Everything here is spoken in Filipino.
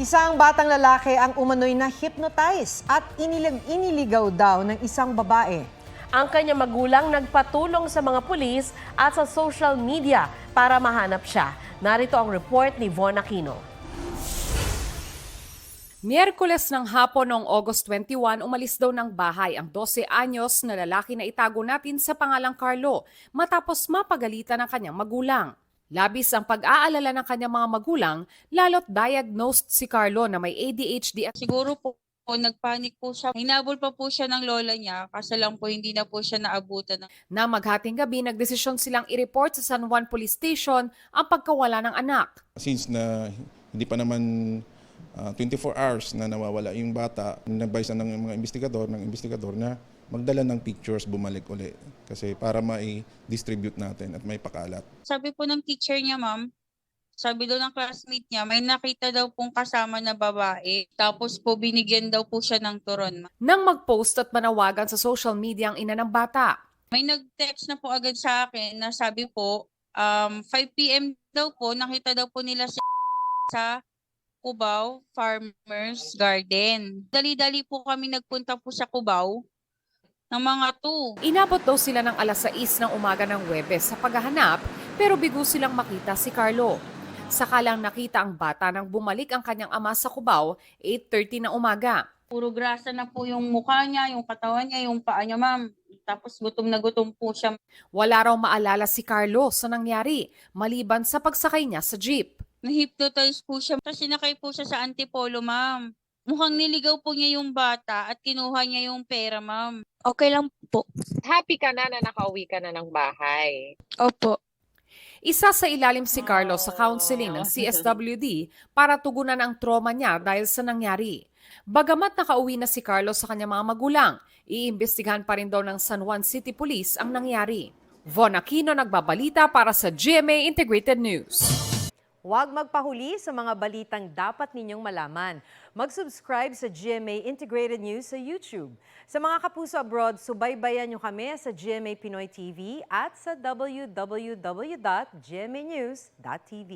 Isang batang lalaki ang umano'y na-hypnotize at iniligaw daw ng isang babae. Ang kanyang magulang nagpatulong sa mga pulis at sa social media para mahanap siya. Narito ang report ni Von Aquino. Miyerkules ng hapon noong August 21, umalis daw ng bahay ang 12 anyos na lalaki na itago natin sa pangalang Carlo matapos mapagalitan ng kanyang magulang. Labis ang pag-aalala ng kanyang mga magulang, lalo't diagnosed si Carlo na may ADHD at Siguro po, nagpanik po siya. Hinabol pa po siya ng lola niya kasi lang po hindi na po siya naabutan. na maghating gabi nagdesisyon silang i-report sa San Juan Police Station ang pagkawala ng anak. Since na hindi pa naman 24 hours na nawawala yung bata, nag-advise ng mga investigador na magdala ng pictures, bumalik uli kasi para mai-distribute natin at may pakalat. Sabi po ng teacher niya, ma'am, sabi daw ng classmate niya, may nakita daw pong kasama na babae. Tapos po binigyan daw po siya ng turon. Nang mag-post at manawagan sa social media ang ina ng bata. May nag-text na po agad sa akin na sabi po, 5 p.m. daw po, nakita daw po nila sa Cubao Farmers Garden. Dali-dali po kami nagpunta po sa Cubao ng mga 2. Inabot daw sila ng alas 6 ng umaga ng Huwebes sa paghahanap pero bigo silang makita si Carlo. Sakalang nakita ang bata nang bumalik ang kanyang ama sa Cubao, 8:30 na umaga. Puro grasa na po yung mukha niya, yung katawan niya, yung paa niya, ma'am. Tapos gutom na gutom po siya. Wala raw maalala si Carlo sa nangyari maliban sa pagsakay niya sa jeep. Na-hypnotize po siya. Tapos sinakay po siya sa Antipolo, ma'am. Mukhang niligaw po niya yung bata at kinuha niya yung pera, ma'am. Okay lang po. Happy ka na nakauwi ka na ng bahay. Opo. Isa sa ilalim si Carlo sa counseling ng CSWD para tugunan ang trauma niya dahil sa nangyari. Bagamat nakauwi na si Carlo sa kanyang mga magulang, iimbestigahan pa rin daw ng San Juan City Police ang nangyari. Von Aquino nagbabalita para sa GMA Integrated News. Huwag magpahuli sa mga balitang dapat ninyong malaman. Mag-subscribe sa GMA Integrated News sa YouTube. Sa mga kapuso abroad, subaybayan nyo kami sa GMA Pinoy TV at sa www.gmanews.tv.